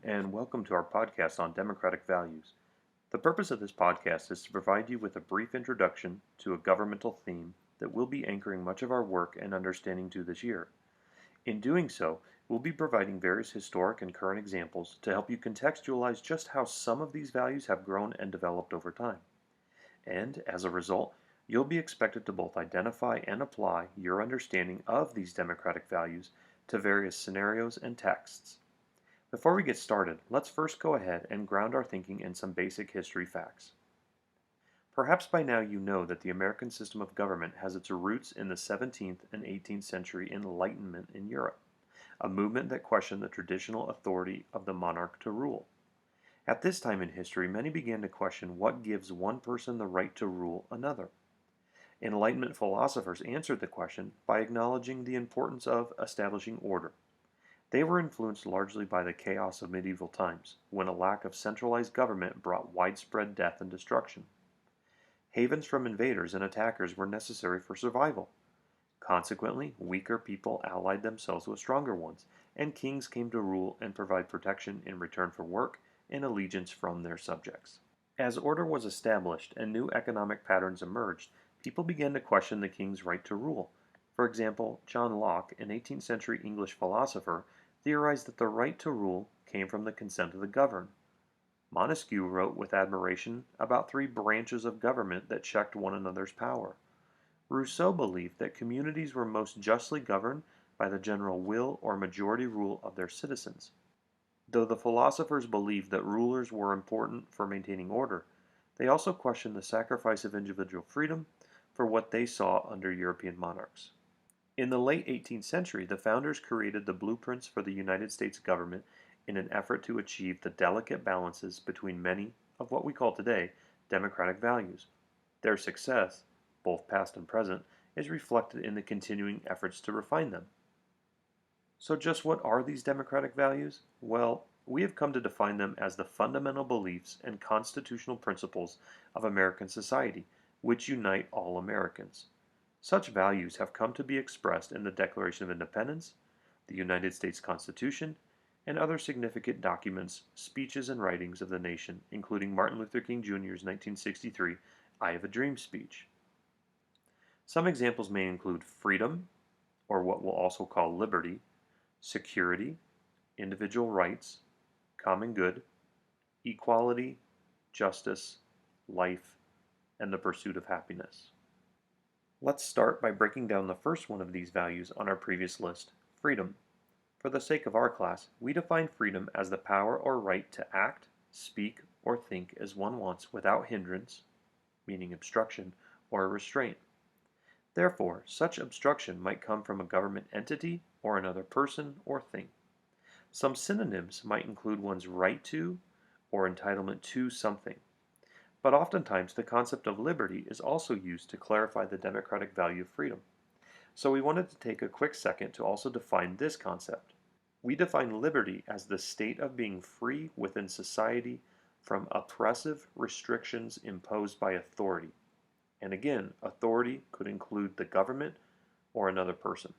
and welcome to our podcast on democratic values. The purpose of this podcast is to provide you with a brief introduction to a governmental theme that we'll be anchoring much of our work and understanding to this year. In doing so, we'll be providing various historic and current examples to help you contextualize just how some of these values have grown and developed over time. And, as a result, you'll be expected to both identify and apply your understanding of these democratic values to various scenarios and texts. Before we get started, let's first go ahead and ground our thinking in some basic history facts. Perhaps by now you know that the American system of government has its roots in the 17th and 18th century Enlightenment in Europe, a movement that questioned the traditional authority of the monarch to rule. At this time in history, many began to question what gives one person the right to rule another. Enlightenment philosophers answered the question by acknowledging the importance of establishing order. They were influenced largely by the chaos of medieval times, when a lack of centralized government brought widespread death and destruction. Havens from invaders and attackers were necessary for survival. Consequently, weaker people allied themselves with stronger ones, and kings came to rule and provide protection in return for work and allegiance from their subjects. As order was established and new economic patterns emerged, people began to question the king's right to rule. For example, John Locke, an 18th century English philosopher, theorized that the right to rule came from the consent of the governed. Montesquieu wrote with admiration about three branches of government that checked one another's power. Rousseau believed that communities were most justly governed by the general will or majority rule of their citizens. Though the philosophers believed that rulers were important for maintaining order, they also questioned the sacrifice of individual freedom for what they saw under European monarchs. In the late 18th century, the founders created the blueprints for the United States government in an effort to achieve the delicate balances between many of what we call today democratic values. Their success, both past and present, is reflected in the continuing efforts to refine them. So just what are these democratic values? Well, we have come to define them as the fundamental beliefs and constitutional principles of American society, which unite all Americans. Such values have come to be expressed in the Declaration of Independence, the United States Constitution, and other significant documents, speeches, and writings of the nation, including Martin Luther King Jr.'s 1963 I Have a Dream speech. Some examples may include freedom, or what we'll also call liberty, security, individual rights, common good, equality, justice, life, and the pursuit of happiness. Let's start by breaking down the first one of these values on our previous list, freedom. For the sake of our class, we define freedom as the power or right to act, speak, or think as one wants without hindrance, meaning obstruction, or restraint. Therefore, such obstruction might come from a government entity or another person or thing. Some synonyms might include one's right to or entitlement to something. But oftentimes the concept of liberty is also used to clarify the democratic value of freedom. So we wanted to take a quick second to also define this concept. We define liberty as the state of being free within society from oppressive restrictions imposed by authority. And again, authority could include the government or another person.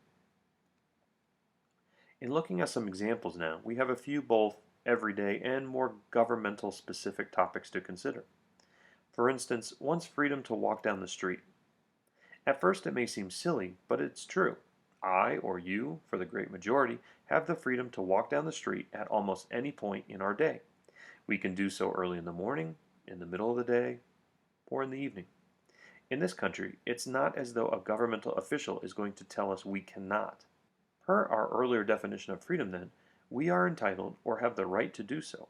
In looking at some examples now, we have a few both everyday and more governmental specific topics to consider. For instance, one's freedom to walk down the street. At first it may seem silly, but it's true. I, or you, for the great majority, have the freedom to walk down the street at almost any point in our day. We can do so early in the morning, in the middle of the day, or in the evening. In this country, it's not as though a governmental official is going to tell us we cannot. Per our earlier definition of freedom then, we are entitled or have the right to do so.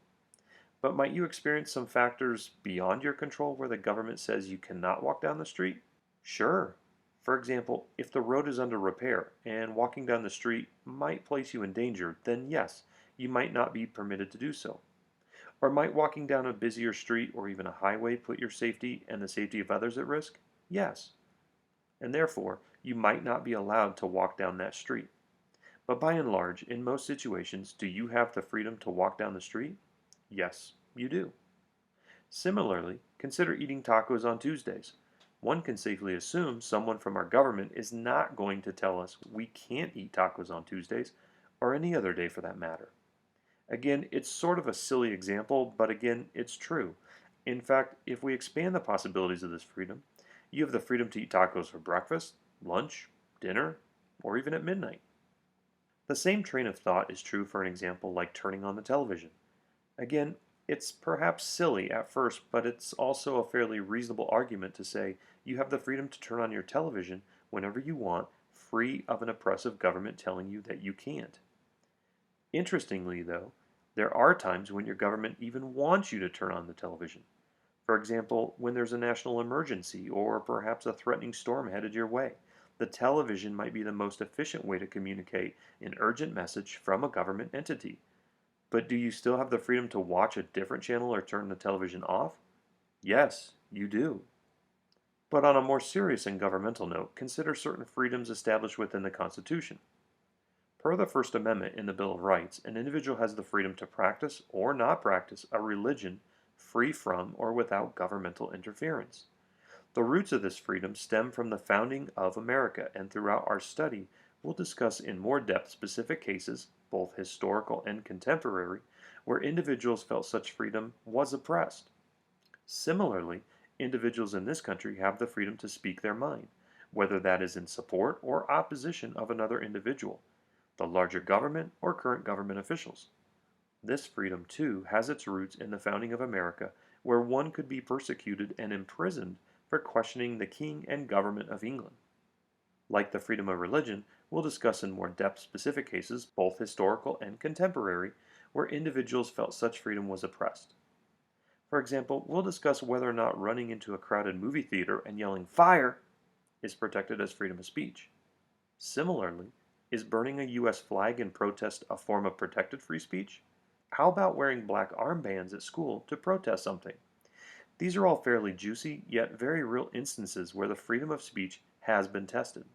But might you experience some factors beyond your control where the government says you cannot walk down the street? Sure. For example, if the road is under repair and walking down the street might place you in danger, then yes, you might not be permitted to do so. Or might walking down a busier street or even a highway put your safety and the safety of others at risk? Yes. And therefore, you might not be allowed to walk down that street. But by and large, in most situations, do you have the freedom to walk down the street? Yes, you do. Similarly, consider eating tacos on Tuesdays. One can safely assume someone from our government is not going to tell us we can't eat tacos on Tuesdays, or any other day for that matter. Again, it's sort of a silly example, but again, it's true. In fact, if we expand the possibilities of this freedom, you have the freedom to eat tacos for breakfast, lunch, dinner, or even at midnight. The same train of thought is true for an example like turning on the television. Again, it's perhaps silly at first, but it's also a fairly reasonable argument to say you have the freedom to turn on your television whenever you want, free of an oppressive government telling you that you can't. Interestingly, though, there are times when your government even wants you to turn on the television. For example, when there's a national emergency or perhaps a threatening storm headed your way, the television might be the most efficient way to communicate an urgent message from a government entity. But do you still have the freedom to watch a different channel or turn the television off? Yes, you do. But on a more serious and governmental note, consider certain freedoms established within the Constitution. Per the First Amendment in the Bill of Rights, an individual has the freedom to practice or not practice a religion free from or without governmental interference. The roots of this freedom stem from the founding of America, and throughout our study, we'll discuss in more depth specific cases, both historical and contemporary, where individuals felt such freedom was oppressed. Similarly, individuals in this country have the freedom to speak their mind, whether that is in support or opposition of another individual, the larger government, or current government officials. This freedom, too, has its roots in the founding of America, where one could be persecuted and imprisoned for questioning the king and government of England. Like the freedom of religion, we'll discuss in more depth specific cases, both historical and contemporary, where individuals felt such freedom was oppressed. For example, we'll discuss whether or not running into a crowded movie theater and yelling "Fire!" is protected as freedom of speech. Similarly, is burning a U.S. flag in protest a form of protected free speech? How about wearing black armbands at school to protest something? These are all fairly juicy, yet very real instances where the freedom of speech has been tested.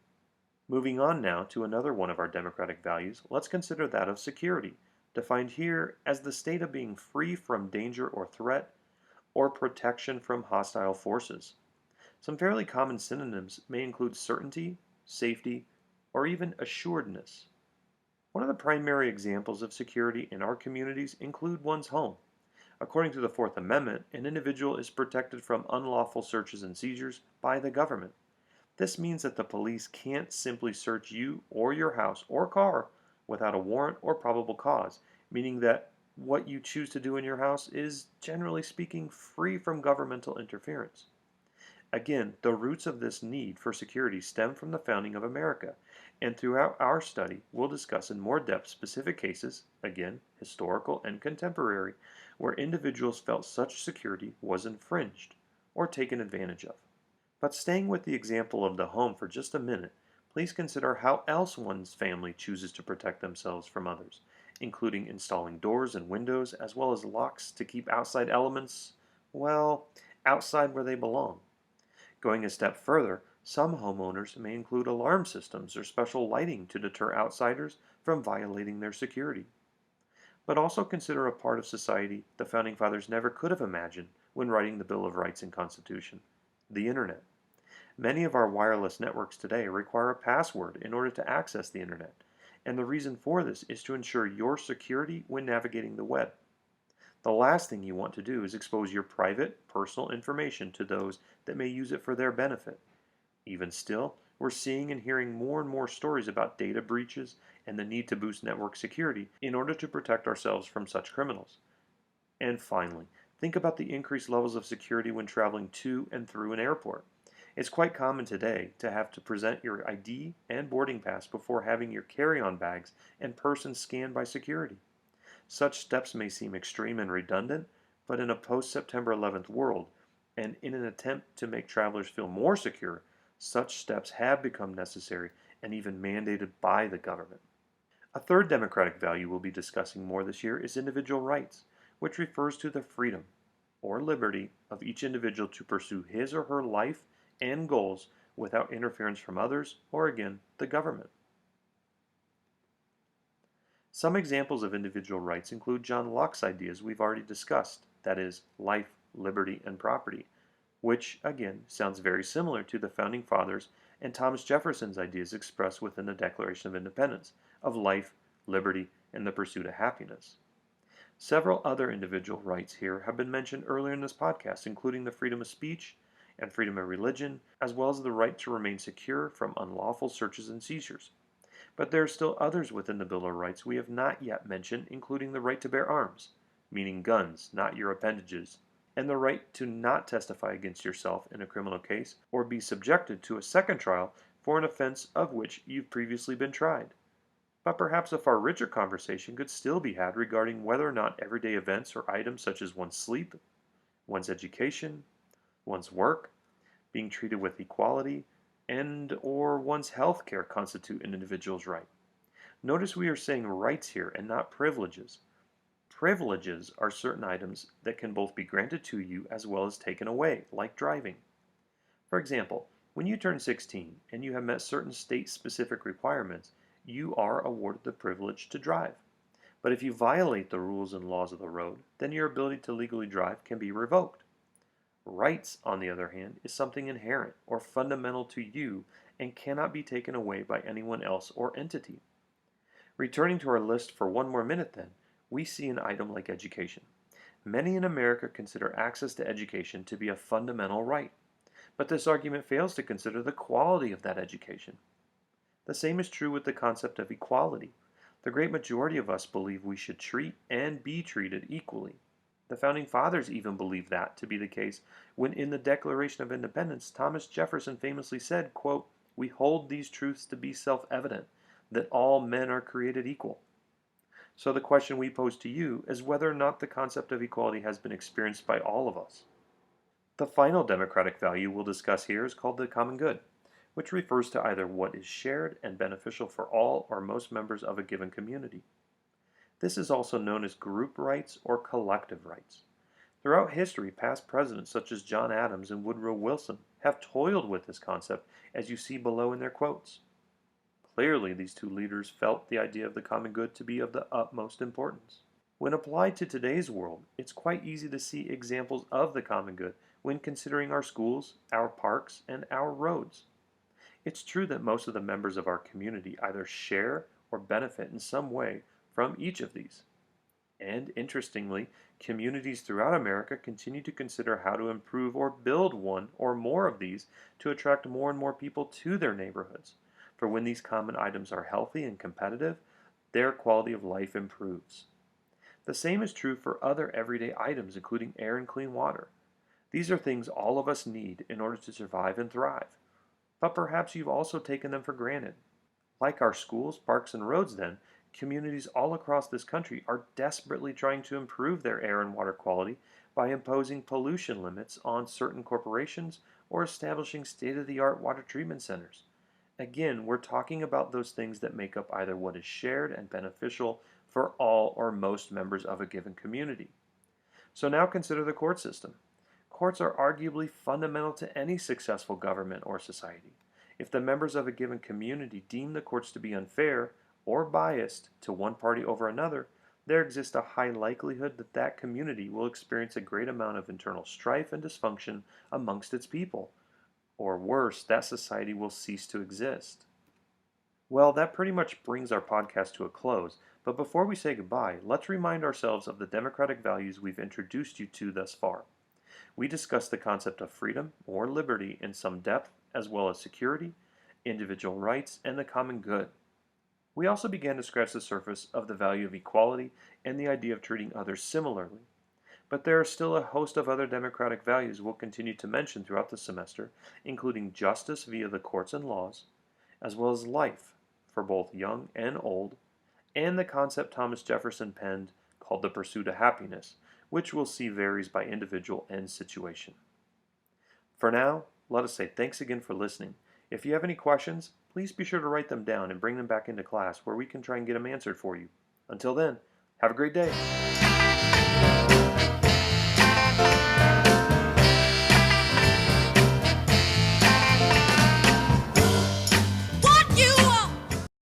Moving on now to another one of our democratic values, let's consider that of security, defined here as the state of being free from danger or threat, or protection from hostile forces. Some fairly common synonyms may include certainty, safety, or even assuredness. One of the primary examples of security in our communities include one's home. According to the Fourth Amendment, an individual is protected from unlawful searches and seizures by the government. This means that the police can't simply search you or your house or car without a warrant or probable cause, meaning that what you choose to do in your house is, generally speaking, free from governmental interference. Again, the roots of this need for security stem from the founding of America, and throughout our study, we'll discuss in more depth specific cases, again, historical and contemporary, where individuals felt such security was infringed or taken advantage of. But staying with the example of the home for just a minute, please consider how else one's family chooses to protect themselves from others, including installing doors and windows as well as locks to keep outside elements, well, outside where they belong. Going a step further, some homeowners may include alarm systems or special lighting to deter outsiders from violating their security. But also consider a part of society the Founding Fathers never could have imagined when writing the Bill of Rights and Constitution: the Internet. Many of our wireless networks today require a password in order to access the Internet, and the reason for this is to ensure your security when navigating the web. The last thing you want to do is expose your private, personal information to those that may use it for their benefit. Even still, we're seeing and hearing more and more stories about data breaches and the need to boost network security in order to protect ourselves from such criminals. And finally, think about the increased levels of security when traveling to and through an airport. It's quite common today to have to present your ID and boarding pass before having your carry-on bags and person scanned by security. Such steps may seem extreme and redundant, but in a post-September 11th world, and in an attempt to make travelers feel more secure, such steps have become necessary and even mandated by the government. A third democratic value we'll be discussing more this year is individual rights, which refers to the freedom or liberty of each individual to pursue his or her life and goals without interference from others or, again, the government. Some examples of individual rights include John Locke's ideas we've already discussed, that is, life, liberty, and property, which, again, sounds very similar to the Founding Fathers and Thomas Jefferson's ideas expressed within the Declaration of Independence of life, liberty, and the pursuit of happiness. Several other individual rights here have been mentioned earlier in this podcast, including the freedom of speech and freedom of religion, as well as the right to remain secure from unlawful searches and seizures. But there are still others within the Bill of Rights we have not yet mentioned, including the right to bear arms, meaning guns, not your appendages, and the right to not testify against yourself in a criminal case or be subjected to a second trial for an offense of which you've previously been tried. But perhaps a far richer conversation could still be had regarding whether or not everyday events or items such as one's sleep, one's education, one's work, being treated with equality, and or one's health care constitute an individual's right. Notice we are saying rights here and not privileges. Privileges are certain items that can both be granted to you as well as taken away, like driving. For example, when you turn 16 and you have met certain state-specific requirements, you are awarded the privilege to drive. But if you violate the rules and laws of the road, then your ability to legally drive can be revoked. Rights, on the other hand, is something inherent or fundamental to you and cannot be taken away by anyone else or entity. Returning to our list for one more minute then, we see an item like education. Many in America consider access to education to be a fundamental right, but this argument fails to consider the quality of that education. The same is true with the concept of equality. The great majority of us believe we should treat and be treated equally. The Founding Fathers even believed that to be the case when in the Declaration of Independence, Thomas Jefferson famously said, quote, "We hold these truths to be self-evident, that all men are created equal." So the question we pose to you is whether or not the concept of equality has been experienced by all of us. The final democratic value we'll discuss here is called the common good, which refers to either what is shared and beneficial for all or most members of a given community. This is also known as group rights or collective rights. Throughout history, past presidents such as John Adams and Woodrow Wilson have toiled with this concept, as you see below in their quotes. Clearly, these two leaders felt the idea of the common good to be of the utmost importance. When applied to today's world, it's quite easy to see examples of the common good when considering our schools, our parks, and our roads. It's true that most of the members of our community either share or benefit in some way from each of these. And interestingly, communities throughout America continue to consider how to improve or build one or more of these to attract more and more people to their neighborhoods. For when these common items are healthy and competitive, their quality of life improves. The same is true for other everyday items, including air and clean water. These are things all of us need in order to survive and thrive. But perhaps you've also taken them for granted. Like our schools, parks, and roads then, communities all across this country are desperately trying to improve their air and water quality by imposing pollution limits on certain corporations or establishing state-of-the-art water treatment centers. Again, we're talking about those things that make up either what is shared and beneficial for all or most members of a given community. So now consider the court system. Courts are arguably fundamental to any successful government or society. If the members of a given community deem the courts to be unfair or biased to one party over another, there exists a high likelihood that that community will experience a great amount of internal strife and dysfunction amongst its people. Or worse, that society will cease to exist. Well, that pretty much brings our podcast to a close, but before we say goodbye, let's remind ourselves of the democratic values we've introduced you to thus far. We discussed the concept of freedom or liberty in some depth, as well as security, individual rights, and the common good. We also began to scratch the surface of the value of equality and the idea of treating others similarly. But there are still a host of other democratic values we'll continue to mention throughout the semester, including justice via the courts and laws, as well as life for both young and old, and the concept Thomas Jefferson penned called the pursuit of happiness, which we'll see varies by individual and situation. For now, let us say thanks again for listening. If you have any questions, please be sure to write them down and bring them back into class where we can try and get them answered for you. Until then, have a great day.